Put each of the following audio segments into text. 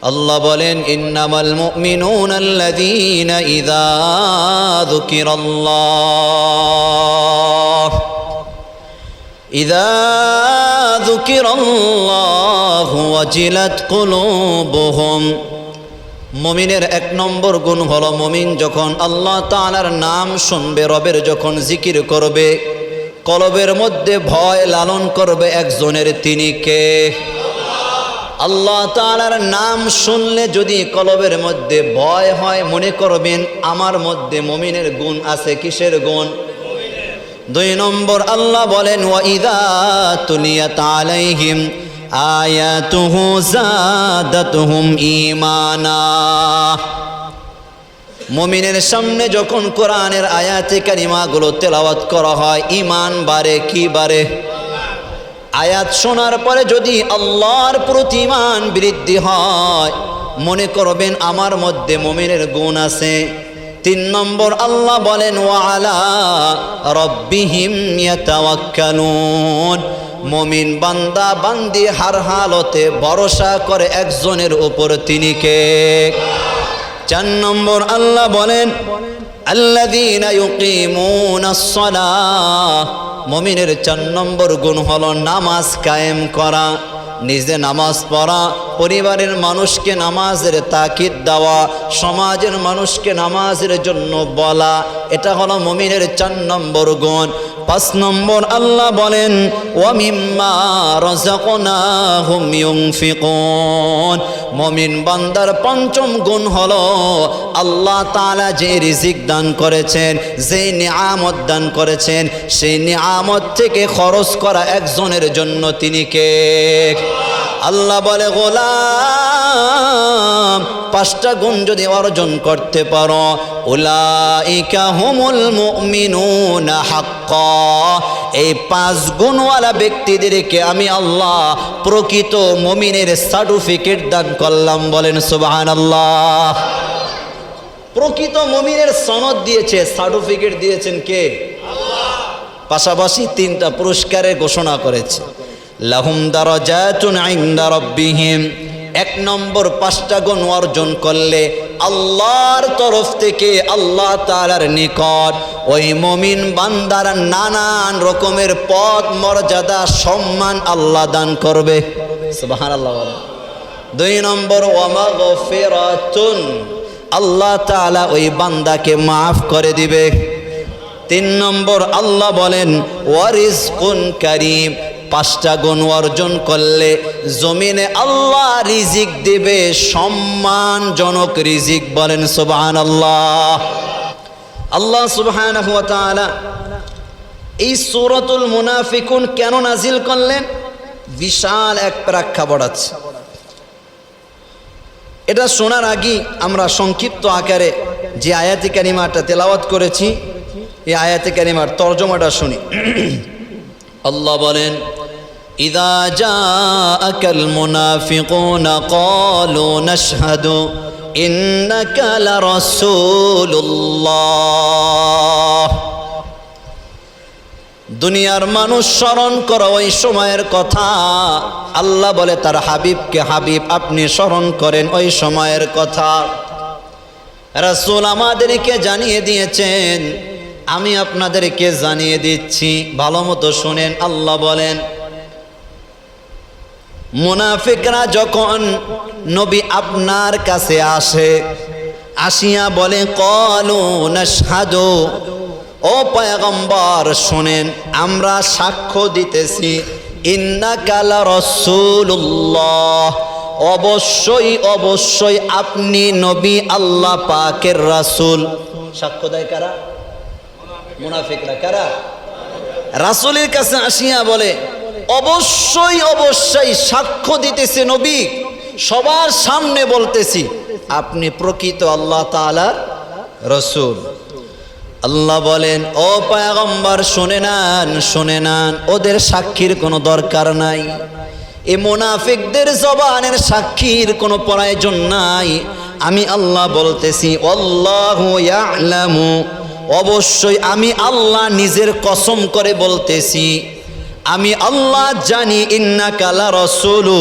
আল্লাহ বলেন ইন্নামাল মুমিনুনা আল্লাযীনা ইযা যুকিরাল্লাহু ওয়াজিলাত কুলুবুহুম। মুমিনের এক নম্বর গুণ হলো মুমিন যখন আল্লাহ তাআলার নাম শুনবে, রবের যখন জিকির করবে, কলবের মধ্যে ভয় লালন করবে একজনের, তিনি কে? আল্লাহ তাআলার নাম শুনলে যদি কলবের মধ্যে ভয় হয়, মনে করবেন আমার মধ্যে মুমিনের গুণ আছে। কিসের গুণ? দুই নম্বর আল্লাহ বলেন ওয়া ইযা তুলিয়াত আলাইহিম আয়াতুহু যাদাতুহুম ঈমানা। মুমিনের সামনে যখন কোরআনের আয়াতে কারিমাগুলো তেলাওয়াত করা হয়, ঈমান বাড়ে। কি বাড়ে? আয়াত শোনার পরে যদি আল্লাহর প্রতি ঈমান বৃদ্ধি হয়, মনে করবেন আমার মধ্যে মুমিনের গুণ আছে। তিন নম্বর আল্লাহ বলেন ওয়া আলা রাব্বিহিম ইয়াতাওয়াক্কালুন। মুমিন বান্দা বান্দি হার হালতে ভরসা করে একজনের উপর, তিনি কে? চার নম্বর আল্লাহ বলেন আল্লাযীনা ইউকিমুনাস সালাহ। মুমিনের চার নম্বর গুণ হলো নামাজ কায়েম করা, নিজে নামাজ পড়া, পরিবারের মানুষকে নামাজের তাকিদ দেওয়া, সমাজের মানুষকে নামাজের জন্য বলা, এটা হলো মুমিনের চার নম্বর গুণ। পাঁচ নম্বর আল্লাহ বলেন ওয়া মিম্মা রাযাকনাহুম ইউনফিকুন। মুমিন বান্দার পঞ্চম গুণ হলো আল্লাহ তাআলা যে রিজিক দান করেছেন, যে নিয়ামত দান করেছেন, সেই নিয়ামত থেকে খরচ করা একজনের জন্য, তিনি কে? আল্লাহ বলে গোলাম পাঁচটা গুণ যদি অর্জন করতে পারো, উলাইকা হুমুল মুমিনুনা হাক্কা। এই পাঁচ গুণওয়ালা ব্যক্তিদেরকে আমি আল্লাহ প্রকৃত মুমিনের সার্টিফিকেট দান করলাম। বলেন সুবহানাল্লাহ। প্রকৃত মুমিনের সনদ দিয়েছে, সার্টিফিকেট দিয়েছেন কে? আল্লাহ। পাশাপাশি তিনটা পুরস্কারের ঘোষণা করেছে, লাহুম দারাজাতুন ইনদা রাব্বিহিম। এক নম্বর পাঁচটা গুণ অর্জন করলে আল্লাহর তরফ থেকে আল্লাহ তাআলার নিকট ওই মুমিন বান্দার নানান রকমের পদ মর্যাদা সম্মান আল্লাহ দান করবে। সুবহানাল্লাহ। দুই নম্বর ওয়া মাগফিরাতুন, আল্লাহ তাআলা ওই বান্দাকে মাফ করে দিবে। তিন নম্বর আল্লাহ বলেন ওয়া রিজকুন কারীম। পাঁচটা গুণ অর্জন করলে জমিনে আল্লাহ রিজিক দেবে, সম্মানজনক রিজিক। বলেন সুবহানাল্লাহ। আল্লাহ সুবহানাহু ওয়া তাআলা এই সূরাতুল মুনাফিকুন কেন নাজিল করলেন? বিশাল এক প্রেক্ষাপট আছে। এটা শোনার আগে আমরা সংক্ষিপ্ত আকারে যে আয়াতে কারিমাটা তেলাওয়াত করেছি, এই আয়াতে কারিমার তরজমাটা শুনি। আল্লাহ বলেন ইযা জাআকাল মুনাফিকুনা ক্বালু নাশহাদু ইন্নাকা লারাসূলুল্লাহ। দুনিয়ার মানুষ স্মরণ করো ওই সময়ের কথা। আল্লাহ বলে তার হাবিবকে, হাবিব আপনি স্মরণ করেন ওই সময়ের কথা। রাসূল আমাদেরকে জানিয়ে দিয়েছেন, আমি আপনাদেরকে জানিয়ে দিচ্ছি, ভালো মতো শুনেন। আল্লাহ বলেন মুনাফিকরা যখন নবী আপনার কাছে আসে, আসিয়া বলে ক্বালু নাশহাদু, ও পয়গম্বর শুনেন, আমরা সাক্ষ্য দিতেছি ইন্নাকা লারাসূলুল্লাহ, অবশ্যই অবশ্যই আপনি নবী, আল্লাহ পাকের রাসূল। সাক্ষ্য দেয় কারা? মুনাফিকরা। কারা? রাসূলের কাছে আসিয়া বলে অবশ্যই অবশ্যই সাক্ষ্য দিতেছে নবী, সবার সামনে বলতেছি আপনি প্রকৃত আল্লাহ তাআলার রাসূল। আল্লাহ বলেন ও পয়গম্বর শুনে নেন, শুনে নেন, ওদের সাক্ষীর কোনো দরকার নাই, এই মুনাফিকদের জবানের সাক্ষীর কোনো প্রয়োজন নাই। আমি আল্লাহ বলতেছি আল্লাহু ইয়ালামু, অবশ্যই আমি আল্লাহ নিজের কসম করে বলতেছি, আমি আল্লাহ জানি ইন্নাকা লা রাসূলু,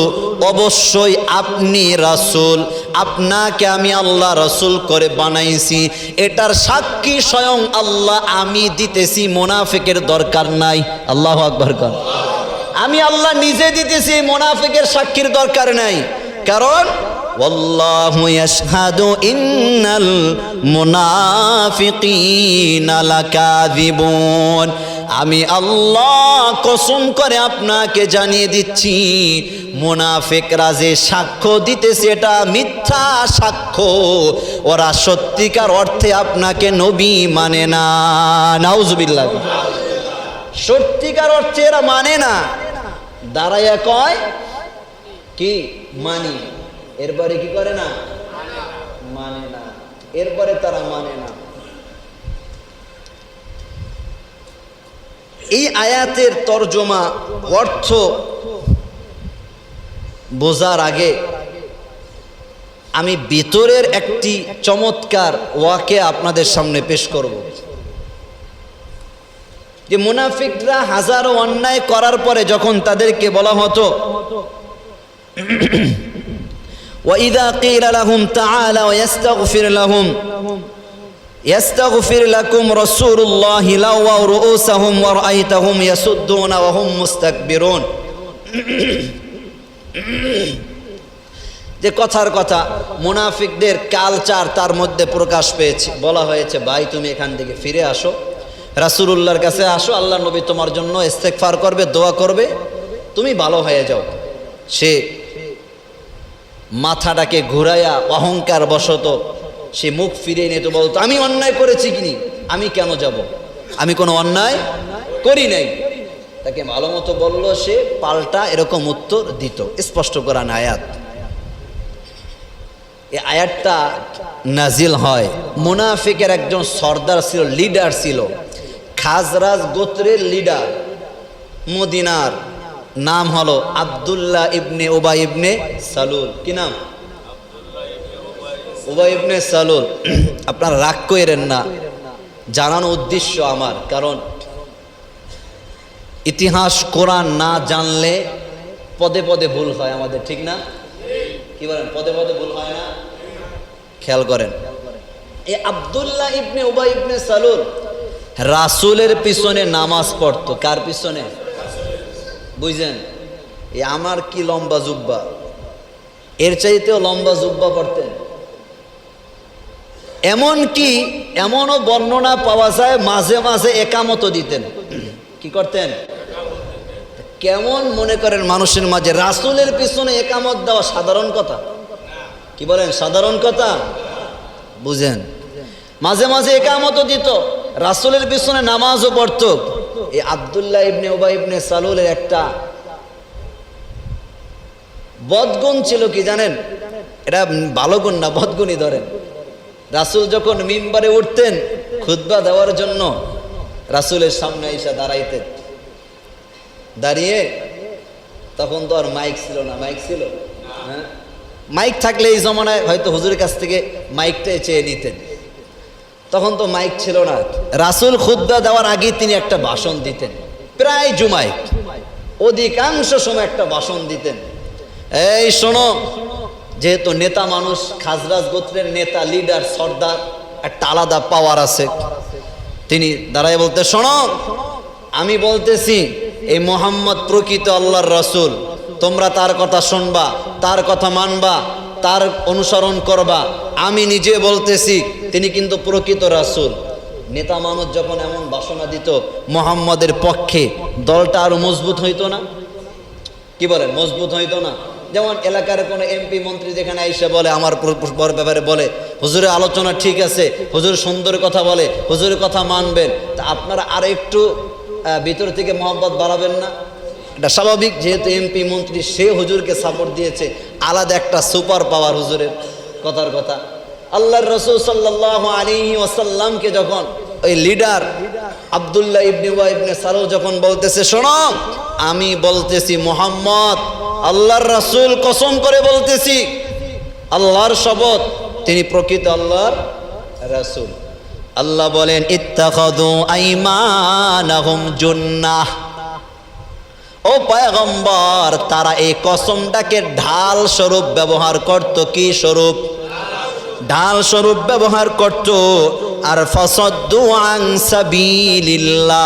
অবশ্যই আপনি রাসূল, আপনাকে আমি আল্লাহ রাসূল করে বানাইছি, এটার সাক্ষী স্বয়ং আল্লাহ আমি দিতেছি, মুনাফিকের দরকার নাই। আল্লাহু আকবার কর। আমি আল্লাহ নিজে দিতেছি, মুনাফিকের সাক্ষীর দরকার নাই। কারণ ওয়াল্লাহু ইয়াশহাদু ইন্নাল মুনাফিকিনা লাকাযিবুন, আমি আল্লাহ কসম করে আপনাকে জানিয়ে দিচ্ছি, মুনাফিকরা যে সাক্ষ্য দিতেছে এটা মিথ্যা সাক্ষ্য, ওরা সত্যিকার অর্থে আপনাকে নবী মানে না। নাউজুবিল্লাহ। সত্যিকার অর্থে এরা মানে না, দাঁড়াইয়া কয় কি মানি, এরপরে কি করে না, মানে না, এরপরে তারা মানে না। এই আয়াতের তরজমা অর্থ বোঝার আগে আমি ভিতরের একটি চমৎকার ওয়াকে আপনাদের সামনে পেশ করব। যে মুনাফিকরা হাজারো অন্যায় করার পরে যখন তাদেরকে বলা হতো وَإِذَا قِيلَ لَهُمْ تَعَالَوْا يَسْتَغْفِرْ لَكُمْ رَسُولُ اللَّهِ لَوَّوْا رُؤُوسَهُمْ وَرَأَيْتَهُمْ يَصُدُّونَ وَهُمْ مُسْتَكْبِرُونَ। যে কথার কথা, মুনাফিকদের কালচার তার মধ্যে প্রকাশ পেয়েছে। বলা হয়েছে ভাই তুমি এখান থেকে ফিরে আসো, রাসূলুল্লাহর কাছে আসো, আল্লাহ নবী তোমার জন্য ইস্তেগফার করবে, দোয়া করবে, তুমি ভালো হয়ে যাও। সে মাথাটাকে ঘুরাইয়া অহংকার বশত সে মুখ ফিরিয়ে নিয়ে তো বলতো আমি অন্যায় করেছি কিনি, আমি কেন যাব, আমি কোনো অন্যায় করি নাই। তাকে ভালো মতো বললো, সে পাল্টা এরকম উত্তর দিত। স্পষ্ট কোরআন আয়াত। এই আয়াতটা নাজিল হয়, মুনাফিকের একজন সর্দার ছিল, লিডার ছিল, খাজরাজ গোত্রের লিডার, মদিনার, নাম হলো আব্দুল্লাহ ইবনে উবাই ইবনে সালুল। কি নাম? উবাই ইবনে সালুল। আপনারা রাগ করেন না, জানানো উদ্দেশ্য আমার, কারণ ইতিহাস কোরআন না জানলে পদে পদে ভুল হয় আমাদের, ঠিক না? কি বলেন, পদে পদে ভুল হয় না? খেয়াল করেন, এই আব্দুল্লাহ ইবনে উবাই ইবনে সালুল রাসূলের পিছনে নামাজ পড়তো। কার পিছনে? বুঝছেন? এই আমার কি লম্বা জুব্বা, এর চাইতেও লম্বা জুব্বা পড়তেন। এমন কি এমনও বর্ণনা পাওয়া যায় মাঝে মাঝে একামত দিতেন। কি করতেন? কেমন মনে করেন মানুষের মাঝে রাসূলের পিছনে একামত দেওয়া সাধারণ কথা? কি বলেন, সাধারণ কথা? বুঝেন, মাঝে মাঝে একামতও দিত, রাসূলের পিছনে নামাজও পড়তো। এই আব্দুল্লাহ ইবনে উবাই ইবনে সালুলের একটা বদগুণ ছিল, কি জানেন? এটা ভালো গুণ না, বদগুণই ধরেন। রাসূল যখন মিম্বারে উঠতেন খুতবা দেওয়ার জন্য, রাসূলের সামনে এসে দাঁড়াইতেন, দাঁড়িয়ে, তখন তো আর মাইক ছিল না, মাইক ছিল? হ্যাঁ, মাইক থাকলে এই জমানায় হয়তো হুজুরের কাছ থেকে মাইকটা চেয়ে নিতেন, তখন তো মাইক ছিল না। রাসূল খুতবা দেওয়ার আগে তিনি একটা ভাষণ দিতেন, প্রায় জুমায় অধিকাংশ সময় একটা ভাষণ দিতেন। এই শোনো, যেহেতু নেতা মানুষ, খাজরাজ গোত্রের নেতা, লিডার, সর্দার, একটা আলাদা পাওয়ার আছে। তিনি দাঁড়ায় বলতে, শোনো, আমি বলতেছি এই মুহাম্মদ প্রকৃত আল্লাহর রাসূল, তোমরা তার কথা শুনবা, তার কথা মানবা, তার অনুসরণ করবা। আমি নিজে বলতেছি তিনি কিন্তু প্রকৃত রাসূল। নেতা মানুষ যখন এমন ভাষণা দিত মুহাম্মদের পক্ষে, দলটা আরো মজবুত হইতো না? কি বলেন, মজবুত হইতো না? যেমন এলাকার কোনো এমপি মন্ত্রী যেখানে আইসা বলে, আমার ব্যাপারে বলে, হুজুরের আলোচনা ঠিক আছে, হুজুর সুন্দর কথা বলে, হুজুরের কথা মানবেন, তা আপনারা আর একটু ভিতর থেকে মহব্বত বাড়াবেন না? এটা স্বাভাবিক, যেহেতু এমপি মন্ত্রী, সে হুজুরকে সাপোর্ট দিয়েছে, আলাদা একটা সুপার পাওয়ার হুজুরের কথার কথা। আল্লাহর রাসূল সাল্লাল্লাহু আলাইহি ওয়াসাল্লামকে যখন ওই লিডার আব্দুল্লাহ ইবনে উবাই ইবনে সালুল যখন বলতেছে, শোনো, আমি বলতেছি মুহাম্মদ আল্লাহর রাসূল, কসম করে বলতেছি, আল্লাহর শপথ, তিনি প্রকৃত আল্লাহর রাসূল। আল্লাহ বলেন, ইত্তাখাযু আইমানাহুম জুন্নাহ, পয়গম্বর তারা এই কসমটাকে ঢাল স্বরূপ ব্যবহার করত। কি স্বরূপ? ঢাল স্বরূপ ব্যবহার করত। আর ফাসাদ্দু আন সাবিলিল্লাহ,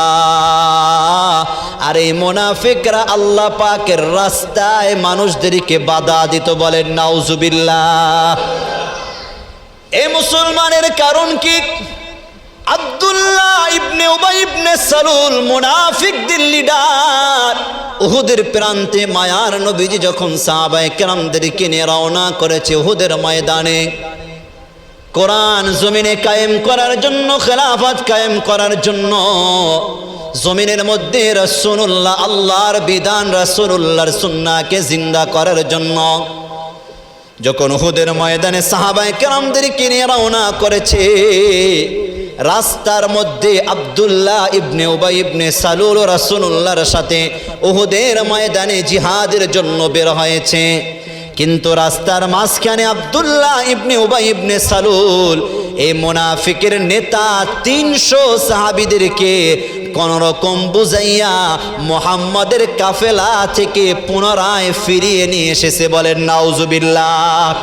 আর এই মুনাফিকরা আল্লাহ পাকের রাস্তায় মানুষদেরকে বাধা দিত। বলেন নাউজুবিল্লাহ। এই মুসলমানের কারণ কি? আব্দুল্লাহ ইবনে উবাই ইবনে সালুল মুনাফিকদের লিডার। উহুদের প্রান্তে মায়ার নবীজি যখন সাহাবায়ে কেরামদেরকে নিয়ে রওনা করেছে উহুদের ময়দানে কোরআন জমিনে কায়েম করার জন্য, খেলাফত কায়েম করার জন্য, জমিনের মধ্যে রাসূলুল্লাহ আল্লাহর বিধান রাসূলুল্লাহর সুন্নাহকে জিন্দা করার জন্য যখন উহুদের ময়দানে সাহাবায়ে কেরামদেরকে নিয়ে রওনা করেছে, রাস্তার মধ্যে আব্দুল্লাহ ইবনে উবাই ইবনে সালুল রাসূলুল্লাহর সাথে উহুদের ময়দানে জিহাদের জন্য বের হয়েছে। কিন্তু রাস্তার মাঝখানে আব্দুল্লাহ ইবনে উবাই ইবনে সালুল এই মুনাফিকের নেতা 300 সাহাবীদেরকে কোন রকম বুঝাইয়া মুহাম্মাদের কাফেলা থেকে পুনরায় ফিরিয়ে নিয়ে এসেছে। বলেন নাউজুবিল্লাহ।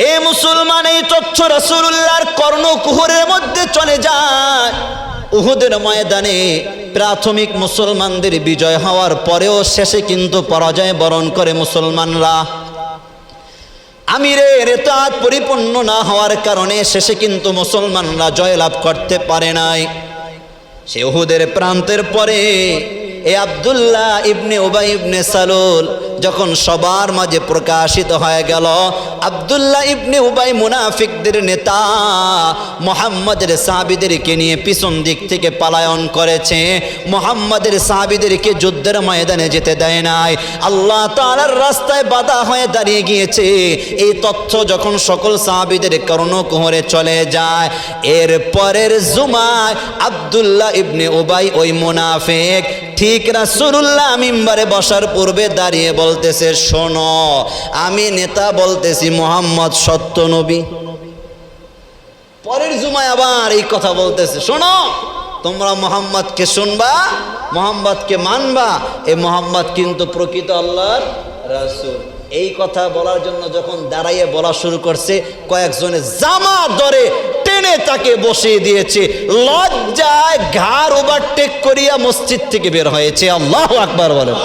এই মুসলমান এই তথ্য রাসূলুল্লাহর কর্ণকুহরের মধ্যে চলে যায়। উহুদের ময়দানে প্রাথমিক মুসলমানদের বিজয় হওয়ার পরেও শেষে কিন্তু পরাজয় বরণ করে মুসলমানরা। আমিরের ইতাআত পরিপূর্ণ না হওয়ার কারণে শেষে কিন্তু মুসলমানরা জয়লাভ করতে পারে নাই। সে উহুদের প্রান্তের পরে এই আব্দুল্লাহ ইবনে উবাই ইবনে সালুল যখন সবার মাঝে প্রকাশিত হয়ে গেল, আব্দুল্লাহ ইবনে উবাই মুনাফিকদের নেতা মুহাম্মাদের সাহাবীদেরকে নিয়ে পিছন দিক থেকে পলায়ন করেছে, মুহাম্মাদের সাহাবীদেরকে যুদ্ধের ময়দানে যেতে দেয় নাই, আল্লাহ তাআলার রাস্তায় বাধা হয়ে দাঁড়িয়ে গিয়েছে। এই তথ্য যখন সকল সাহাবীদের কর্ণকুহরে চলে যায়, এর পরের জুমায় আব্দুল্লাহ ইবনে উবাই ওই মুনাফিক ঠিক রাসূলুল্লাহ মিম্বারে বসার পূর্বে দাঁড়িয়ে বলতেছে, শোনো আমি নেতা বলতেছি মুহাম্মদ সত্য নবী। পরের জুমায় আবার এই কথা বলতেছে, শোনো তোমরা মুহাম্মদকে শুনবা, মুহাম্মদকে মানবা, এই মুহাম্মদ কিন্তু প্রকৃত আল্লাহর রাসূল। এই কথা বলার জন্য যখন দাঁড়াইয়ে বলা শুরু করছে, কয়েকজনে জামা ধরে টেনে তাকে বসিয়ে দিয়েছে। লজ্জায় ঘাড় ওভারটেক করিয়া মসজিদ থেকে বের হয়েছে। আল্লাহু আকবার বলেন।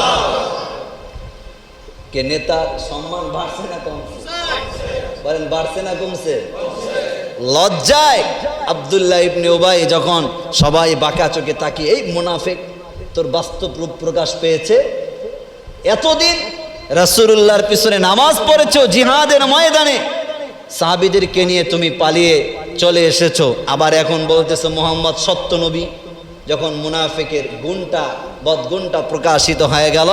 কে নেতা সম্মান বাড়ছে না কমছে? বলেন বাড়ছে না কমছে? লজ্জায় আব্দুল্লাহ ইবনে উবাই যখন সবাই বাঁকা চোখে তাকিয়ে, এই মুনাফিক তোর বাস্তব রূপ প্রকাশ পেয়েছে, এতদিন রাসূলুল্লাহর পিছনে নামাজ পড়েছো, জিহাদের ময়দানে সাহাবীদেরকে নিয়ে তুমি পালিয়ে চলে এসেছো, আবার এখন বলতেছো মুহাম্মদ সত্য নবী। যখন মুনাফিকের গুণটা বদগুণটা প্রকাশিত হয়ে গেল,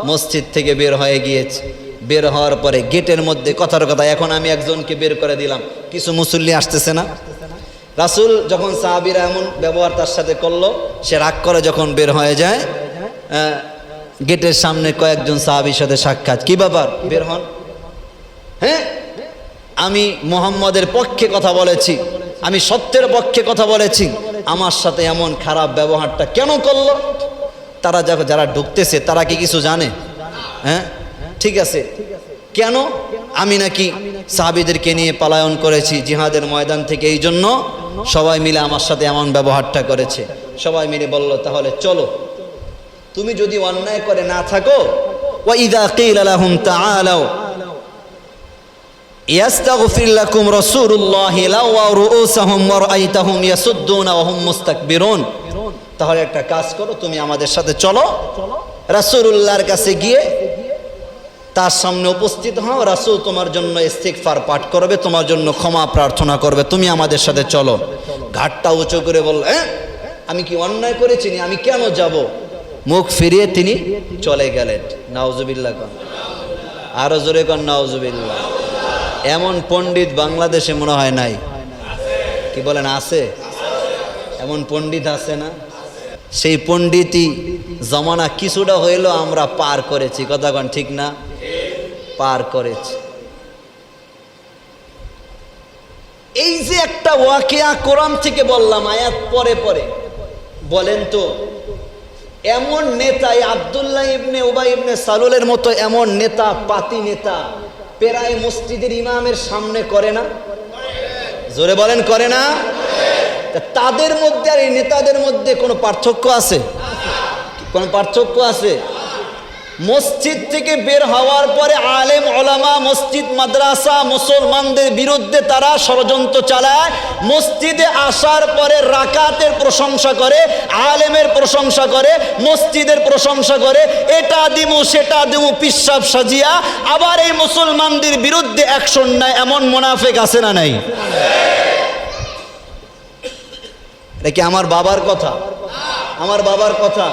মসজিদ থেকে বের হয়ে গিয়েছে। বের হওয়ার পরে গেটের মধ্যে কথার কথা, এখন আমি একজনকে বের করে দিলাম, কিছু মুসল্লি আসতেছে না। রাসূল যখন সাহাবীরা এমন ব্যবহার তার সাথে করলো, সে রাগ করে যখন বের হয়ে যায়, গেটের সামনে কয়েকজন সাহাবীর সাথে সাক্ষাৎ। কি ব্যাপার, বের হন। হ্যাঁ, আমি মুহাম্মদের পক্ষে কথা বলেছি, আমি সত্যের পক্ষে কথা বলেছি, আমার সাথে এমন খারাপ ব্যবহারটা কেন করলো? তারা যারা ঢুকতেছে তারা কি কিছু জানে? হ্যাঁ ঠিক আছে, কেন? আমি নাকি সাহাবীদেরকে নিয়ে পলায়ন করেছি জিহাদের ময়দান থেকে, এই জন্য সবাই মিলে আমার সাথে এমন ব্যবহারটা করেছে। সবাই মিলে বলল, তাহলে চলো, তুমি যদি অন্যায় করে না থাকো, ওয়া ইযা কিলা লাহুম তাআলাউ ইয়াস্তাগফির লাকুম রাসূলুল্লাহি লাওয়া রুউসাহুম ওয়া রাআইতাহুম ইয়াসুদ্দুনা ওয়া হুম মুস্তাকবিরুন, তাহলে একটা কাজ করো, তুমি আমাদের সাথে চলো, রাসূলুল্লাহর কাছে গিয়ে তার সামনে উপস্থিত হও, রাসূল তোমার জন্য ইস্তিগফার পাঠ করবে, তোমার জন্য ক্ষমা প্রার্থনা করবে, তুমি আমাদের সাথে চলো। ঘাটটা উঁচু করে বলল, আমি কি অন্যায় করেছি? আমি কেন যাব? মুখ ফিরিয়ে তিনি চলে গেলেন। নাউজুবিল্লাহ কন, আরো জোরে কন নাউজুবিল্লাহ। এমন পণ্ডিত বাংলাদেশে মনে হয় নাই। কি বলেন, আছে? এমন পণ্ডিত আছে না? সেই পণ্ডিতই জমানা কিছুটা হইলো আমরা পার করেছি। কথা কন ঠিক না? পার করেছি। এই যে একটা ওয়াকিয়া কোরআন থেকে বললাম, আয়াত পরে পরে, বলেন তো এমন নেতা, এই আব্দুল্লাহ ইবনে উবাই ইবনে সালুলের মতো এমন নেতা, পাতি নেতা প্রায় মসজিদের ইমামের সামনে করে না? জোরে বলেন, করে না? তাদের মধ্যে আর এই নেতাদের মধ্যে কোনো পার্থক্য আছে? কোনো পার্থক্য আছে? মসজিদ থেকে বের হওয়ার পরে আলেম ওলামা, মসজিদ মাদ্রাসা, মুসলমানদের বিরুদ্ধে তারা ষড়যন্ত্র চালায়। মসজিদে আসার পরে রাকাতের প্রশংসা করে, আলেমের প্রশংসা করে, মসজিদের প্রশংসা করে, এটা দিমু সেটা দিমু পিসাব সাজিয়া আবার এই মুসলমানদের বিরুদ্ধে অ্যাকশন নেয়। এমন মুনাফিক আছে না নাই? এটা কি আমার বাবার কথা? আমার বাবার কথা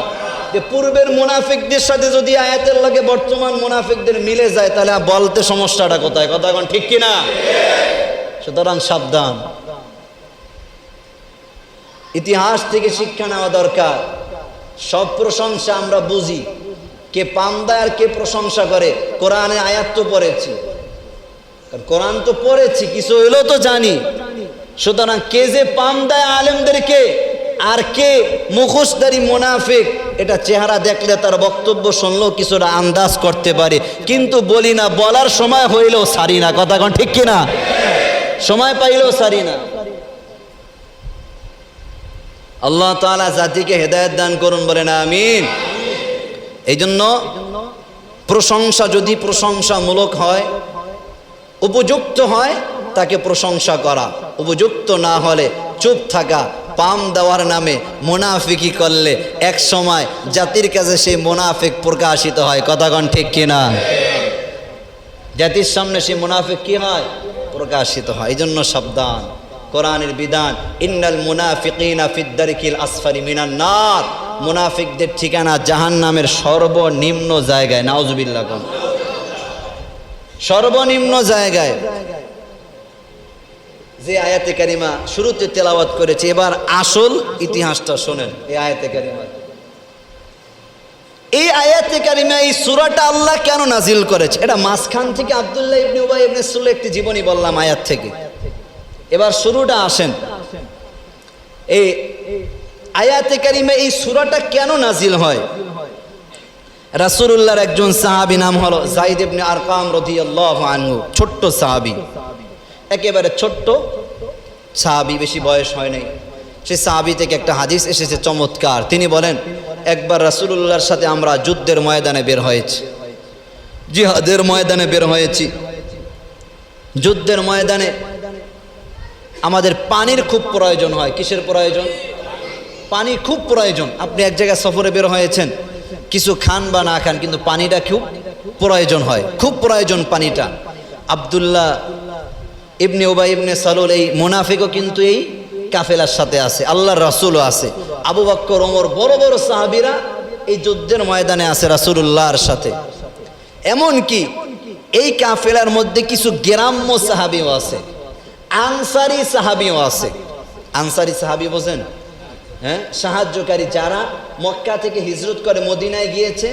যে পূর্বের মুনাফিকদের সাথে যদি আয়াতের লাগে বর্তমান মুনাফিকদের মিলে যায়, তাহলে বলতে সমস্যাটা কোথায়? কথা এখন ঠিক কিনা? সুতরাং সাবধান। ইতিহাস থেকে শিক্ষা নেওয়া দরকার। সব প্রশংসা আমরা বুঝি, কে পাম দেয় আর কে প্রশংসা করে। কোরআনে আয়াত তো পড়েছি, কোরআন তো পড়েছি, কিছু হইলেও তো জানি। সুতরাং কে যে পাম দেয় আলেমদেরকে আর কে মুখোশধারী মুনাফিক, এটা চেহারা দেখলে তার বক্তব্য শুনলেও কিছুটা আন্দাজ করতে পারে, কিন্তু বলি না, বলার সময় হইলেও সারি না। কথা কোন ঠিক কিনা? সময় পাইলেও সারি না। আল্লাহ তাআলা জাতিকে হেদায়েত দান করুন, বলেন আমিন। এই জন্য প্রশংসা যদি প্রশংসামূলক হয়, উপযুক্ত হয়, তাকে প্রশংসা করা। উপযুক্ত না হলে চুপ থাকা, পাম দেওয়ার নামে মুনাফিকি করলে এক সময় জাতির কাছে সেই মুনাফিক প্রকাশিত হয়। কথা কোন ঠিক কিনা? জাতির সামনে সেই মুনাফিক কি হয়? প্রকাশিত হয়। এই জন্য সাবধান। কোরআনের বিধান, ইন্নাল মুনাফিকিনা ফিদ দারকিল আসফালি মিনান নার, মুনাফিকদের ঠিকানা জাহান্নামের সর্বনিম্ন জায়গায়। নাউজুবিল্লাহ। কোন সর্বনিম্ন জায়গায়? যে আয়াতে কারিমা শুরুতে তেলাওয়াত করেছে, এবার আসল ইতিহাসটা শোনেন। এই আয়াতে কারিমা, এই আয়াতে কারিমা, এই সূরাটা আল্লাহ কেন নাজিল করেছে? এটা মাঝখান থেকে আব্দুল্লাহ ইবনে উবাই ইবনে সালুল একটি জীবনী বললাম আয়াত থেকে। এবার শুরুটা আসেন। এই আয়াতে কারিমা, এই সূরাটা কেন নাজিল হয়? রাসূলুল্লাহর একজন সাহাবী, নাম হলো যায়েদ ইবনে আরকাম রাদিয়াল্লাহু আনহু। ছোট্ট সাহাবী, একেবারে ছোট্ট সাহাবী, বেশি বয়স হয় নাই। সে সাহাবী থেকে একটা হাদিস এসেছে চমৎকার। তিনি বলেন, একবার রাসূলুল্লাহর সাথে আমরা যুদ্ধের ময়দানে বের হয়েছি, জিহাদের ময়দানে বের হয়েছি। যুদ্ধের ময়দানে আমাদের পানির খুব প্রয়োজন হয়। কিসের প্রয়োজন? পানি খুব প্রয়োজন। আপনি এক জায়গায় সফরে বের হয়েছেন, কিছু খান বা না খান, কিন্তু পানিটা খুব প্রয়োজন হয়, খুব প্রয়োজন পানিটা। আব্দুল্লাহ ইবনে উবাই ইবনে সালুল, এই মুনাফিকও কিন্তু এই কাফেলার সাথে আছে, আল্লাহর রাসূলও আছে, আবু বকর, ওমর, বড় বড় সাহাবীরা এই যুদ্ধের ময়দানে আছে রাসূলুল্লাহর সাথে। এমন কি এই কাফেলার মধ্যে কিছু গ্রাম্য সাহাবীও আছে, আনসারি সাহাবীও আছে। আনসারি সাহাবী বোঝেন? হ্যাঁ, সাহায্যকারী, যারা মক্কা থেকে হিজরত করে মদিনায় গিয়েছে।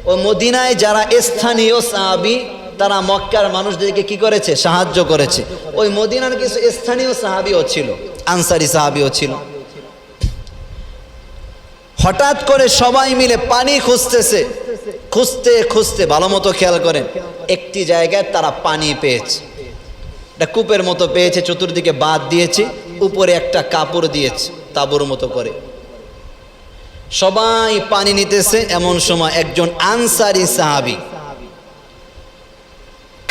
ওই মদিনায় যারা স্থানীয় সাহাবী, তারা মক্কার মানুষদেরকে কি করেছে? সাহায্য করেছে। ওই মদিনার কিছু স্থানীয় সাহাবীও ছিল, আনসারি সাহাবীও ছিল। হঠাৎ করে সবাই মিলে পানি খুঁজতেছে, খুঁজতে খুঁজতে, ভালো মতো খেয়াল করেন, একটি জায়গায় তারা পানি পেয়েছে। একটা কূপের মতো পেয়েছে, চতুর্দিকে বাঁধ দিয়েছে, উপরে একটা কাপড় দিয়েছে তাঁবুর মতো করে। সবাই পানি নিতেছে। এমন সময় একজন আনসারি সাহাবী,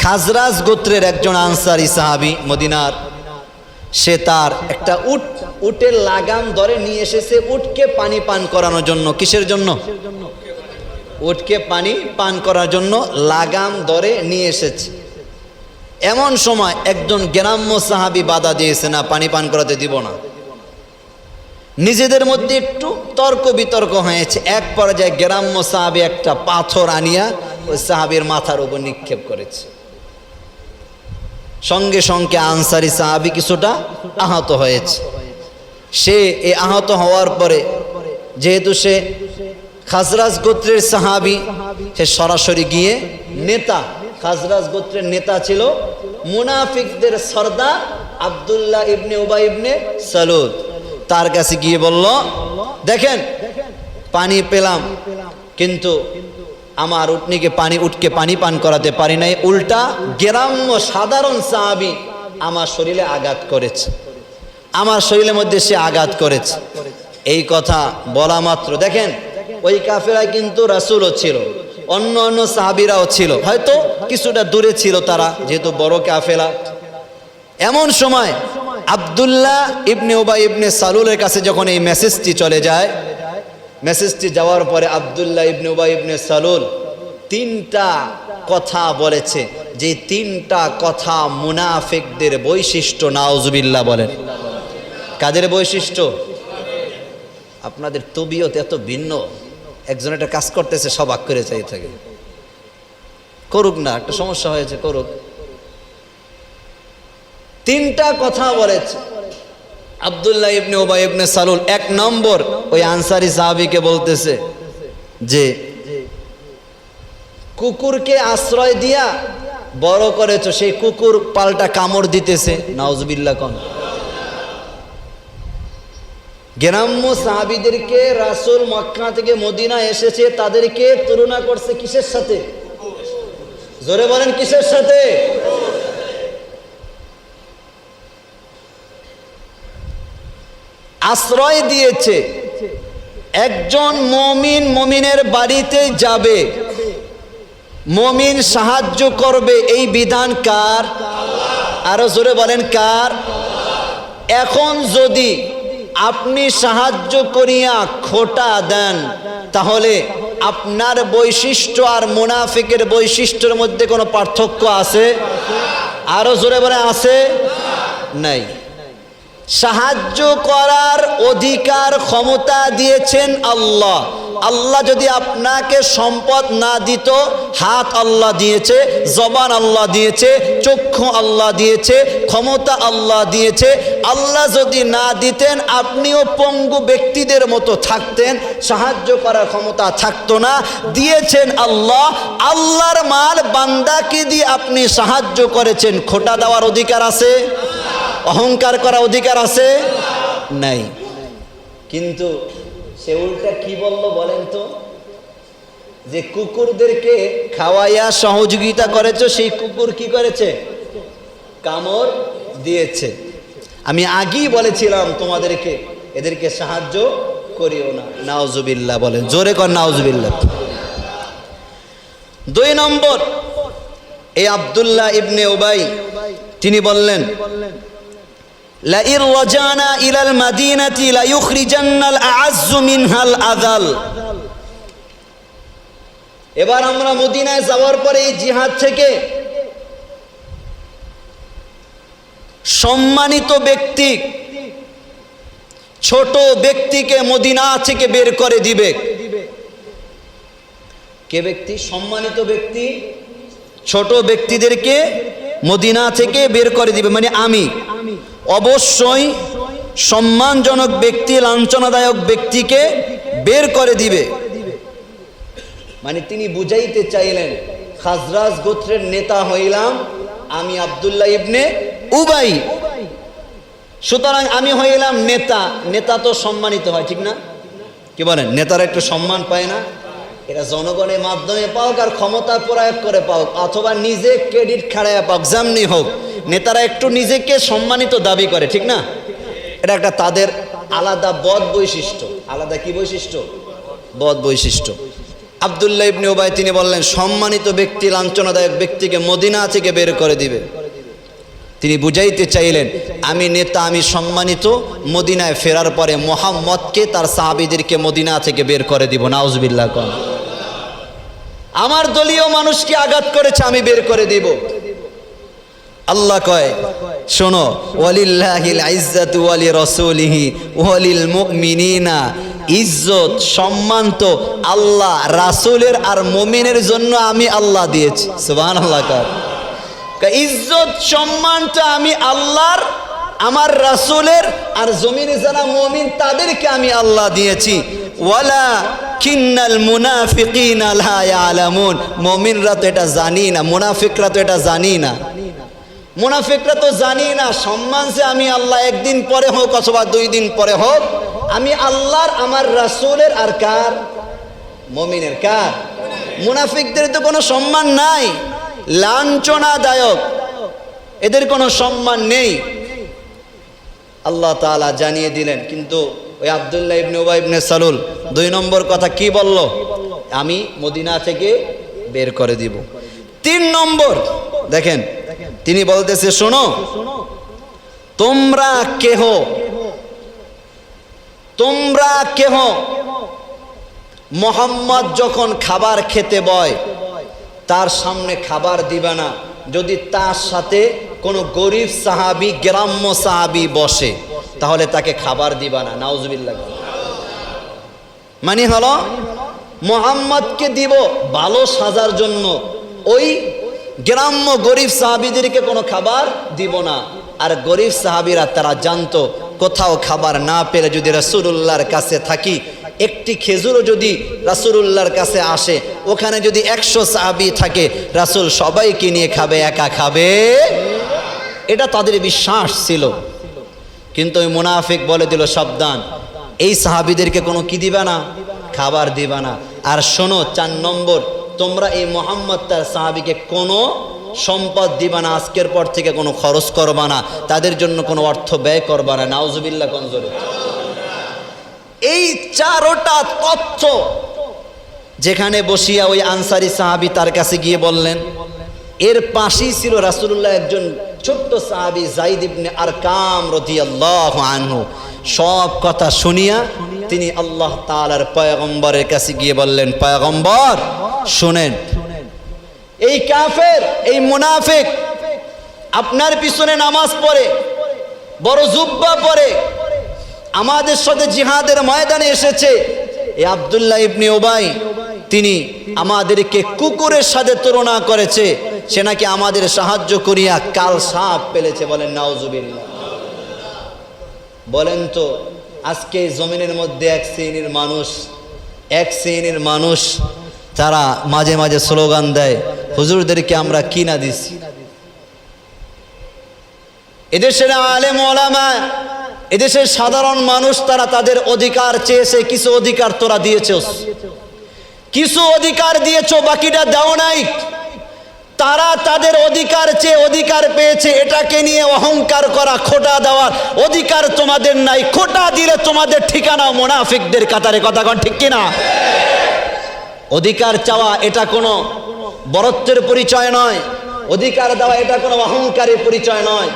খাজরাজ গোত্রের একজন আনসারি সাহাবী মদিনার, সে তার একটা উটের লাগাম ধরে নিয়ে এসেছে উটকে পানি পান করানোর জন্য। কিসের জন্য? উটকে পানি পান করার জন্য লাগাম ধরে নিয়ে এসেছে। এমন সময় একজন গ্রাম্য সাহাবী বাধা দিয়েছে, না, পানি পান করাতে দিব না। নিজেদের মধ্যে একটু তর্ক বিতর্ক হয়েছে। এক পর্যায়ে গ্রাম্য সাহাবী একটা পাথর আনিয়া ওই সাহাবীর মাথার উপর নিক্ষেপ করেছে। সঙ্গে সঙ্গে আনসারি সাহাবী কিছুটা আহত হয়েছে। সে এই আহত হওয়ার পরে, যেহেতু সে খাজরাজ গোত্রের সাহাবী, সে সরাসরি গিয়ে নেতা, খাজরাজ গোত্রের নেতা ছিল মুনাফিকদের সর্দার আব্দুল্লাহ ইবনে উবাই ইবনে সালুল, তার কাছে গিয়ে বলল, দেখেন পানি পেলাম, কিন্তু আমার উটকে পানি পান করাতে পারি নাই, উল্টা গ্রাম্য সাধারণ সাহাবী আমার শরীরে আঘাত করেছে, আমার শরীরের মধ্যে সে আঘাত করেছে। এই কথা বলা মাত্র দেখেন ওই কাফেলায় কিন্তু রাসূলও ছিল, অন্য অন্য সাহাবীরাও ছিল, হয়তো কিছুটা দূরে ছিল তারা, যেহেতু বড় কাফেলা। এমন সময় আব্দুল্লাহ ইবনে উবাই ইবনে সালুলের কাছে যখন এই মেসেজটি চলে যায়, মেসেজটি যাওয়ার পরে আব্দুল্লাহ ইবনে উবাই ইবনে সালুল তিনটা কথা বলেছে, যে তিনটা কথা মুনাফিকদের বৈশিষ্ট্য। নাউজুবিল্লাহ বলেন। কাদের বৈশিষ্ট্য? আপনাদের তবিয়ত এত ভিন্ন, একজন একটা কাজ করতেছে সবাক করে চাই থাকে, করুক না, একটা সমস্যা হয়েছে করুক। তিনটা কথা বলেছে আব্দুল্লাহ ইবনে উবাই ইবনে সালুল। এক নম্বর, ওই আনসারী সাহাবীকে বলতেছে যে কুকুরকে আশ্রয় দিয়া বড় করেছো, সেই কুকুর পাল্টা কামড় দিতেছে। নাউজুবিল্লাহ কোন গ্রাম্য সাহাবীদেরকে রাসূল মক্কা থেকে মদিনা এসেছে, তাদেরকে তুলনা করছে কিসের সাথে? জোরে বলেন কিসের সাথে? আশ্রয় দিয়েছে। একজন মুমিন মুমিনের বাড়িতে যাবে, মুমিন সাহায্য করবে, এই বিধান কার? আরো জোরে বলেন কার? এখন যদি আপনি সাহায্য করিয়া খোটা দেন, তাহলে আপনার বৈশিষ্ট্য আর মুনাফিকের বৈশিষ্ট্যের মধ্যে কোনো পার্থক্য আছে? আরো জোরে বলে আছে? নাই। সাহায্য করার অধিকার ক্ষমতা দিয়েছেন আল্লাহ। আল্লাহ যদি আপনাকে সম্পদ না দিত, হাত আল্লাহ দিয়েছে, জবান আল্লাহ দিয়েছে, চক্ষু আল্লাহ দিয়েছে, ক্ষমতা আল্লাহ দিয়েছে। আল্লাহ যদি না দিতেন আপনিও পঙ্গু ব্যক্তিদের মতো থাকতেন, সাহায্য করার ক্ষমতা থাকতো না। দিয়েছেন আল্লাহ। আল্লাহর মাল বান্দাকে দিয়ে আপনি সাহায্য করেছেন, খোটা দেওয়ার অধিকার আছে? অহংকার করার অধিকার আছে? নাই। কিন্তু সে উল্টা কি বলল বলেন তো? যে কুকুরদেরকে খাওয়াইয়া সহযোগিতা করেছো, সেই কুকুর কি করেছে? কামড় দিয়েছে। আমি আগেই বলেছিলাম তোমাদেরকে, এদেরকে সাহায্য করিও না। নাউজুবিল্লাহ বলেন, জোরে কর নাউজুবিল্লাহ। দুই নম্বর, এই আব্দুল্লাহ ইবনে উবাই তিনি বললেন, লাইর রাজানা ইলাল মাদিনাতি লা ইউখরিজান্নাল আ'আজ্জু মিনহাল আযাল। এবার আমরা মদিনায় যাওয়ার পরে এই জিহাদ থেকে সম্মানিত ব্যক্তি ছোট ব্যক্তিকে মদিনা থেকে বের করে দিবে। কে ব্যক্তি? সম্মানিত ব্যক্তি ছোট ব্যক্তিদেরকে মদিনা থেকে বের করে দিবে, মানে আমি। অবশ্যই সম্মানজনক ব্যক্তি, লাঞ্ছনাদায়ক ব্যক্তিকে বের করে দিবে। মানে তিনি বুঝাইতে চাইলেন, খাজরাজ গোত্রের নেতা হইলাম আমি আব্দুল্লাহ ইবনে উবাই, সুতরাং আমি হইলাম নেতা। নেতা তো সম্মানিত হয়, ঠিক না? কি বলেন? নেতারা একটু সম্মান পায় না? এটা জনগণের মাধ্যমে পাওক আর ক্ষমতা প্রয়োগ করে পাওক, অথবা নিজে ক্রেডিট খাড়াইয়া পাওক, যেমনি হোক, নেতারা একটু নিজেকে সম্মানিত দাবি করে, ঠিক না? এটা একটা তাদের আলাদা বদ বৈশিষ্ট্য। আলাদা কি বৈশিষ্ট্য? বদ বৈশিষ্ট্য। আব্দুল্লাহ ইবনে উবাই তিনি বললেন, সম্মানিত ব্যক্তি লাঞ্ছনাদায়ক ব্যক্তিকে মদিনা থেকে বের করে দিবে। তিনি বুঝাইতে চাইলেন, আমি নেতা, আমি সম্মানিত, মদিনায় ফেরার পরে মুহাম্মদকে তার সাহাবীদেরকে মদিনা থেকে বের করে দিব। নাউজুবিল্লাহ কোন। আমার দলীয় মানুষকে আঘাত করেছে, আমি বের করে দিব। আল্লাহ কয়, শোনো, ওয়ালিল্লাহিল ইজ্জাতু ওয়ালি রাসূলিহি ওয়ালিল মুমিনিনা। ইজ্জত সম্মান তো আল্লাহ, রাসূলের আর মুমিনের জন্য আমি আল্লাহ দিয়েছি। সুবহানাল্লাহ। ইজ্জত সম্মানটা আমি আল্লাহর, আমার রাসূলের, আর জমিনে যারা মুমিন তাদেরকে আমি আল্লাহ দিয়েছি। ওয়ালা কিন্নাল মুনাফিকিনা লা ইয়ালামুন। মুমিনরা তো এটা জানি না, মুনাফিকরা তো এটা জানি না। মুনাফিকরা তো জানি না সম্মান যে আমি আল্লাহ একদিন পরে হোক অথবা 2 দিন পরে হোক আমি আল্লাহর, আমার রাসূলের, আর কার? মুমিনের। কার? মুনাফিকদের তো কোনো সম্মান নাই, লাঞ্ছনাদায়ক, এদের কোনো সম্মান নেই। আল্লাহ তাআলা জানিয়ে দিলেন। কিন্তু ওই আব্দুল্লাহ ইবনে উবাই ইবনে সালুল 2 নম্বর কথা কি বলল? আমি মদিনা থেকে বের করে দিব। 3 নম্বর দেখেন, তিনি বলতেছে, শোনো, তোমরা কেহ মুহাম্মদ যখন খাবার খেতে বয় তার সামনে খাবার দিবা না যদি তার সাথে কোনো গরিব সাহাবী, গ্রাম্য সাহাবী বসে, তাহলে তাকে খাবার দিবা না। নাউজুবিল্লাহ। মানে হলো মুহাম্মদকে দিব ভালো সাজার জন্য, ওই গ্রাম্য গরিব সাহাবীদেরকে কোনো খাবার দিব না। আর গরিব সাহাবীরা তারা জানতো কোথাও খাবার না পেলে যদি রাসূলুল্লাহর কাছে থাকি, একটি খেজুরও যদি রাসূলুল্লাহর কাছে আসে, ওখানে যদি 100 সাহাবী থাকে, রাসূল সবাইকে নিয়ে খাবে, একা খাবে, এটা তাদের বিশ্বাস ছিল। কিন্তু ওই মুনাফিক বলে দিল, সাবধান, এই সাহাবীদেরকে কোনো কি দিবা না? খাবার দিবা না। আর শোনো, 4 নম্বর, তোমরা এই মুহাম্মদ তার সাহাবীকে কোনো সম্পদ দিবা না, আজকের পর থেকে কোনো খরচ করবা না, তাদের জন্য কোনো অর্থ ব্যয় করবা না। নাউজুবিল্লাহ কনজরে। এই 4টা তথ্য যেখানে বসিয়া ওই আনসারী সাহাবী তার কাছে গিয়ে বললেন, এর পাশেই ছিল রাসূলুল্লাহ একজন ছোট্ট সাহাবী যায়েদ ইবনে আরকাম রাদিয়াল্লাহু আনহু। সব কথা শুনিয়া তিনি আল্লাহ তাআলার পয়গম্বরের কাছে গিয়ে বললেন, পয়গম্বর শুনেন, এই কাফের, এই মুনাফিক আপনার পিছনে নামাজ পড়ে, বড় জুব্বা পরে আমাদের সাথে জিহাদের ময়দানে এসেছে। এই আব্দুল্লাহ ইবনে উবাই, তিনি আমাদেরকে কুকুরের সাথে তুলনা করেছে, সে নাকি আমাদের সাহায্য করিয়া কাল সাপ পেলেছে। বলেন নাউজুবিল্লাহ। বলেন তো, আজকে জমিনের মধ্যে এক শ্রেণীর মানুষ তারা মাঝে মাঝে স্লোগান দেয়, হুজুরদেরকে আমরা কি না দিছি। এদেশের আলেম ওলামা, এদেশের সাধারণ মানুষ, তারা তাদের অধিকার চেয়েছে। কিছু অধিকার তোরা দিয়েছস, কিছু অধিকার দিয়েছো, বাকিটা দাও নাই। তারা তাদের অধিকার চেয়ে অধিকার পেয়েছে, এটাকে নিয়ে অহংকার করা, খোঁটা দেওয়ার অধিকার তোমাদের নাই। খোঁটা দিলে তোমাদের ঠিকানা মুনাফিকদের কাতারে। কথা কোন ঠিক কিনা? অধিকার চাওয়া এটা কোনো বরত্বের পরিচয় নয়, অধিকার দেওয়া এটা কোনো অহংকারের পরিচয় নয়।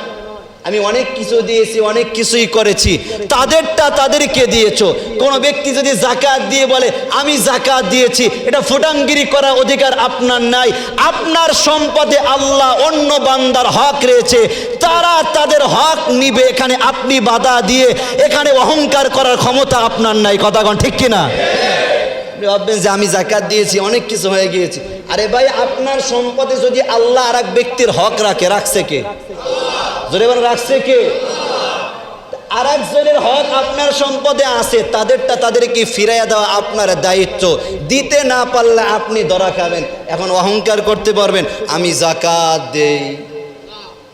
আমি অনেক কিছু দিয়েছি, অনেক কিছুই করেছি, তাদেরটা তাদেরকে দিয়েছো। কোনো ব্যক্তি যদি যাকাত দিয়ে বলে আমি যাকাত দিয়েছি, এটা ফুটাঙ্গিরি করার অধিকার আপনার নাই। আপনার সম্পদে আল্লাহ অন্য বান্দার হক রয়েছে, তারা তাদের হক নিবে, এখানে আপনি বাধা দিয়ে এখানে অহংকার করার ক্ষমতা আপনার নাই। কথা কোন ঠিক কিনা? ভাববেন যে আমি যাকাত দিয়েছি, অনেক কিছু হয়ে গিয়েছি। আরে ভাই, আপনার সম্পদে যদি আল্লাহ আর এক ব্যক্তির হক রাখে, রাখছে কে? জোরে বলেন, রাখছে কে? আর একজনের হক আপনার সম্পদে আছে, তাদেরটা তাদেরকে ফিরাইয়া দেওয়া আপনার দায়িত্ব। দিতে না পারলে আপনি ধরা খাবেন। এখন অহংকার করতে পারবেন আমি যাকাত দেই,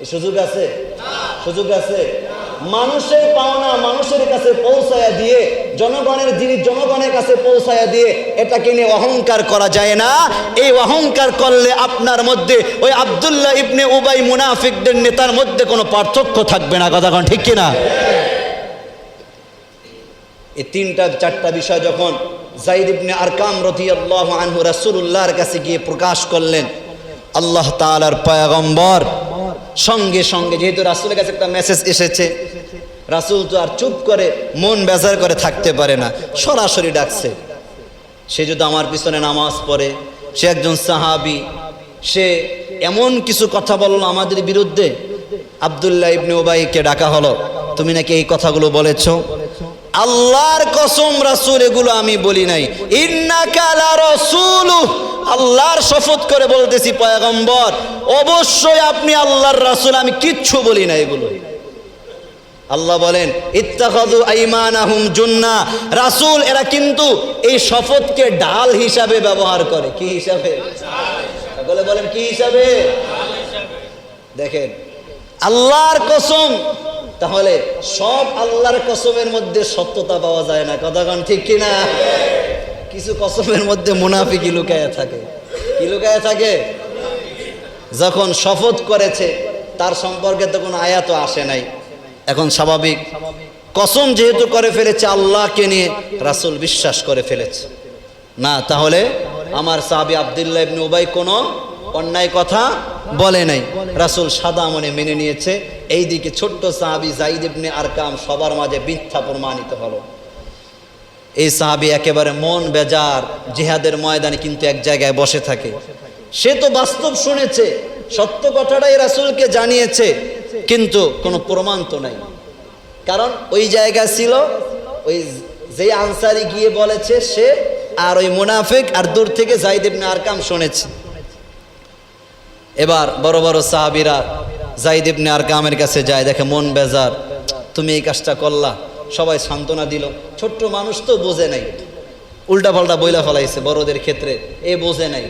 এই সুযোগ আছে? সুযোগ আছে? মানুষের পাওনা মানুষের কাছে পৌঁছায়া দিয়ে, জনগণের জিনিস জনগণের কাছে পৌঁছায়া দিয়ে এটাকে নিয়ে অহংকার করা যায় না। এই অহংকার করলে আপনার মধ্যে ওই আব্দুল্লাহ ইবনে উবাই মুনাফিকদের নেতার মধ্যে কোনো পার্থক্য থাকবে না। কথা কোন ঠিক কিনা? এই 3-4টা বিষয় যখন যায়েদ ইবনে আরকাম রাদিয়াল্লাহু আনহু রাসূলুল্লাহর কাছে গিয়ে প্রকাশ করলেন, আল্লাহ তাআলার পয়গম্বর সঙ্গে সঙ্গে, যেহেতু রাসূলের কাছে একটা মেসেজ এসেছে, রাসূল তো আর চুপ করে মন বেজার করে থাকতে পারে না, সরাসরি ডাকছে। সে যদি আমার পিছনে নামাজ পড়ে, সে একজন সাহাবী, সে এমন কিছু কথা বলল আমাদের বিরুদ্ধে। আব্দুল্লাহ ইবনে উবাইকে ডাকা হলো, তুমি নাকি এই কথাগুলো বলেছো। আল্লাহর কসম রাসূল, এগুলো আমি বলি নাই। ইন্নাকা লা রাসূলুহ, আল্লাহর শপথ করে বলতেছি পয়গম্বর, অবশ্যই আপনি আল্লাহর রাসূল, আমি কিচ্ছু বলি না এগুলো। আল্লাহ বলেন ইত্তাখাযু আইমানাহুম জুন্নাহ, রাসূল এরা কিন্তু এই শপথকে ঢাল হিসাবে ব্যবহার করে। কি হিসাবে? সকলে বলেন কি হিসাবে? দেখেন, আল্লাহর কসম তাহলে সব আল্লাহর কসমের মধ্যে সত্যতা পাওয়া যায় না, কথা কোন ঠিক কিনা? কিছু কসমের মধ্যে মুনাফিকি লুকায়া থাকে। কি লুকায়া থাকে? যখন শপথ করেছে তার সম্পর্কে তো কোনো আয়াতও আসে নাই, এখন স্বাভাবিক কসম যেহেতু করে ফেলেছে আল্লাহকে নিয়ে, রাসূল বিশ্বাস করে ফেলেছে না, তাহলে আমার সাহাবী আব্দুল্লাহ ইবনে উবাই কোনো অন্যায় কথা বলে নাই, রাসূল সাদা মনে মেনে নিয়েছে। এইদিকে ছোট্ট সাহাবী যায়েদ ইবনে আরকাম সবার মাঝে মিথ্যা প্রমাণিত হলো। এই সাহাবী একেবারে মন বেজার, জিহাদের ময়দানে কিন্তু এক জায়গায় বসে থাকে। সে তো বাস্তব শুনেছে, সত্য কথাটাই রাসূলকে জানিয়েছে, কিন্তু কোনো প্রমাণ তো নাই। কারণ ওই জায়গা ছিল ওই যে আনসারী গিয়ে বলেছে সে, আর ওই মুনাফিক, আর দূর থেকে যায়েদ ইবনে আরকাম শুনেছে। এবার বড় বড় সাহাবীরা যায়েদ ইবনে আরকামের কাছে যায়, দেখে মন বেজার, তুমি এই কাজটা করলা। সবাই সান্ত্বনা দিল, ছোট্ট মানুষ তো বোঝে নাই, উল্টা পাল্টা বইলা ফেলাইছে বড়দের ক্ষেত্রে, এ বোঝে নাই।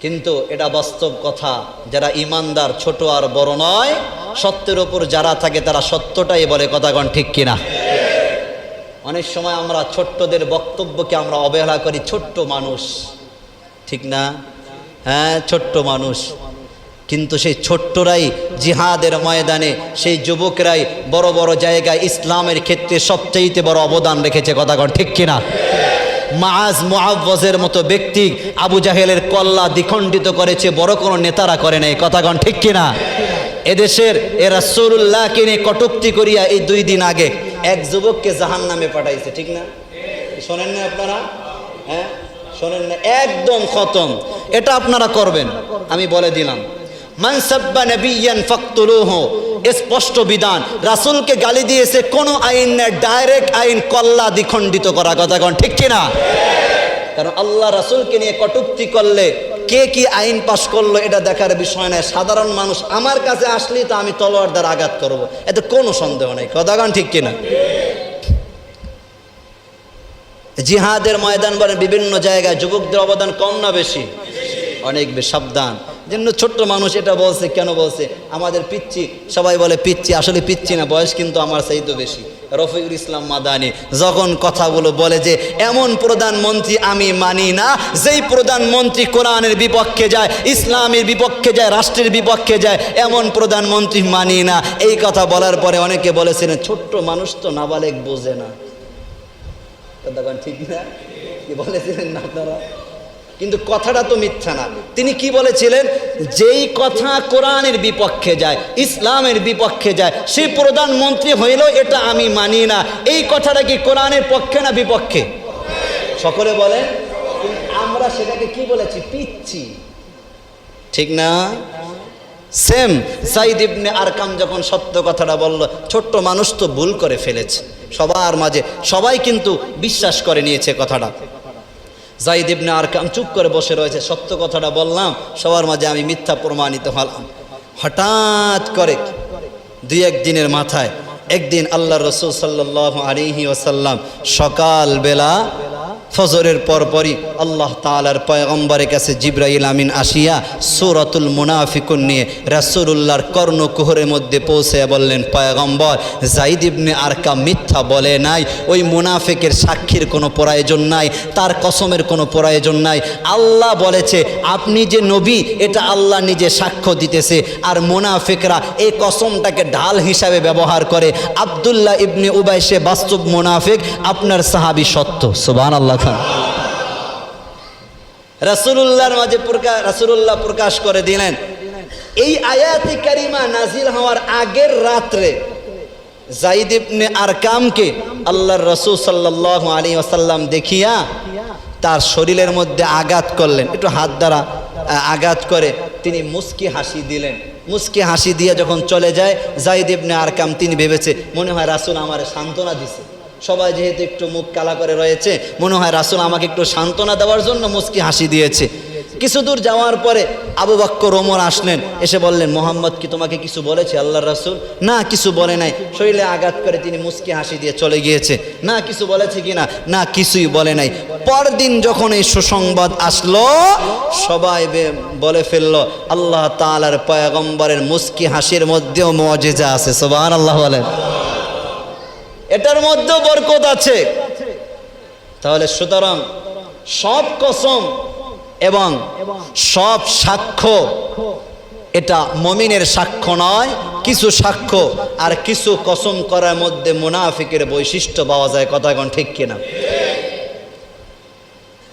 কিন্তু এটা বাস্তব কথা, যারা ইমানদার ছোট আর বড় নয়, সত্যের ওপর যারা থাকে তারা সত্যটাই বলে, কথা কোন ঠিক কিনা? অনেক সময় আমরা ছোট্টদের বক্তব্যকে আমরা অবহেলা করি, ছোট্ট মানুষ, ঠিক না? হ্যাঁ, ছোট্ট মানুষ, কিন্তু সেই ছোট্টরাই জিহাদের ময়দানে, সেই যুবকরাই বড় বড় জায়গায় ইসলামের ক্ষেত্রে সবচেয়ে বড় অবদান রেখেছে, কথা কোন ঠিক কিনা? মাআজ মুআওয়াজের মতো ব্যক্তি আবু জাহেলের কল্লা দ্বিখণ্ডিত করেছে, বড় কোনো নেতারা করে নাই, কথা কোন ঠিক কিনা? এদেশের এ রাসূলুল্লাহকে নিয়ে কটূক্তি করিয়া এই 2 দিন আগে এক যুবককে জাহান্নামে পাঠাইছে, ঠিক না? শোনেন না আপনারা? হ্যাঁ, শোনেন না? একদম খতম। এটা আপনারা করবেন, আমি বলে দিলাম। মান সাব্বা নাবিয়ান ফাকতুলুহু, স্পষ্ট বিধান। রাসূলকে গালি দিয়েছে, কোন আইন না, ডাইরেক্ট আইন, কল্লা দ্বিখণ্ডিত করা, কথা কোন ঠিক কিনা? কারণ আল্লাহ রাসূলকে নিয়ে কটূক্তি করলে কে কি আইন পাশ করলো এটা দেখার বিষয় নয়। সাধারণ মানুষ আমার কাছে আসলেই তো আমি তলোয়ার দ্বারা আঘাত করব, এতে কোনো সন্দেহ নাই, কথা কোন ঠিক কিনা? জিহাদের ময়দান বলেন বিভিন্ন জায়গায় যুবকদের অবদান কম না বেশি? অনেক বেশি। সাবধান, জন্য ছোট্ট মানুষ এটা বলছে, কেন বলছে? আমাদের পিচ্ছি, সবাই বলে পিচ্ছি, আসলে পিচ্ছি না, বয়স কিন্তু আমার চাইতে বেশি। রফিকুল ইসলাম মাদানী যখন কথাগুলো বলে যে এমন প্রধানমন্ত্রী আমি মানি না, যেই প্রধানমন্ত্রী কোরআনের বিপক্ষে যায়, ইসলামের বিপক্ষে যায়, রাষ্ট্রের বিপক্ষে যায়, এমন প্রধানমন্ত্রী মানি না। এই কথা বলার পরে অনেকে বলেছিলেন ছোট্ট মানুষ তো নাবালেগ বোঝে না, ঠিক না? কি বলেছিলেন না আপনারা? কিন্তু কথাটা তো মিথ্যা না। তিনি কি বলেছিলেন? যেই কথা কোরআনের বিপক্ষে যায়, ইসলামের বিপক্ষে যায়, সেই প্রধানমন্ত্রী হইল, এটা আমি মানি না। এই কথাটা কি কোরআনের পক্ষে না বিপক্ষে? সকলে বলেন। আমরা সেটাকে কি বলেছি? পিচ্ছি, ঠিক না? সেম যায়েদ ইবনে আরকাম যখন সত্য কথাটা বলল, ছোট্ট মানুষ তো ভুল করে ফেলেছে, সবার মাঝে সবাই কিন্তু বিশ্বাস করে নিয়েছে কথাটা। যায়েদ ইবনে আরকাম চুপ করে বসে রয়েছে, সত্য কথাটা বললাম, সবার মাঝে আমি মিথ্যা প্রমাণিত হলাম। হঠাৎ করে 2-1 দিনের মাথায় একদিন আল্লাহ রাসূল সাল্লাল্লাহু আলাইহি ওয়াসাল্লাম সকালবেলা ফজরের পরপরই আল্লাহ তাআলার পয়গম্বরের কাছে জিবরাইল আমিন আসিয়া সূরাতুল মুনাফিকুন নিয়ে রাসূলুল্লাহর কর্ণকুহরের মধ্যে পৌঁছে বললেন, পয়গম্বর, যায়েদ ইবনে আরকাম মিথ্যা বলে নাই, ওই মুনাফিকের সাক্ষীর কোনো প্রয়োজন নাই, তার কসমের কোনো প্রয়োজন নাই। আল্লাহ বলেছে আপনি যে নবী, এটা আল্লাহ নিজে সাক্ষ্য দিতেছে, আর মুনাফিকরা এই কসমটাকে ঢাল হিসাবে ব্যবহার করে। আব্দুল্লাহ ইবনে উবাই সে বাস্তব মুনাফিক, আপনার সাহাবী সত্য। সুবহানাল্লাহ। রাসূলুল্লাহর মাঝে রাসূলুল্লাহ প্রকাশ করে দিলেন। এই আয়াতে কারিমা নাজিল হওয়ার আগের রাত্রে যায়েদ ইবনে আরকামকে আল্লাহর রাসূল সাল্লাল্লাহু আলাইহি ওয়াসাল্লাম দেখিয়া তার শরীরের মধ্যে আঘাত করলেন, একটু হাত দ্বারা আঘাত করে তিনি মুস্কি হাসি দিলেন। মুস্কি হাসি দিয়ে যখন চলে যায় যায়েদ ইবনে আরকাম, তিনি ভেবেছে মনে হয় রাসূল আমারে সান্ত্বনা দিছে, সবাই যেহেতু একটু মুখ কালা করে রয়েছে, মনে হয় রাসূল আমাকে একটু সান্ত্বনা দেওয়ার জন্য মুস্কি হাসি দিয়েছে। কিছু দূর যাওয়ার পরে আবু বকর ওমর আসলেন, এসে বললেন, মোহাম্মদ কি তোমাকে কিছু বলেছে আল্লাহর রাসূল? না, কিছু বলে নাই। শরীরে আঘাত করে তিনি মুচকি হাসি দিয়ে চলে গিয়েছে। না, কিছু বলেছে কিনা? না, কিছুই বলে নাই। পরদিন যখন এই সুসংবাদ আসলো, সবাই বলে ফেললো, আল্লাহ তাআলার পয়গম্বরের মুচকি হাসির মধ্যেও মুআজিজা আছে। সুবহানাল্লাহ বলেন। এটার মধ্যেও বরকত আছে। তাহলে সুতরাং সব কসম এবং সব সাক্ষ্য এটা মুমিনের সাক্ষ্য নয়। কিছু সাক্ষ্য আর কিছু কসম করার মধ্যে মুনাফিকের বৈশিষ্ট্য পাওয়া যায়। কথা কোন ঠিক কিনা?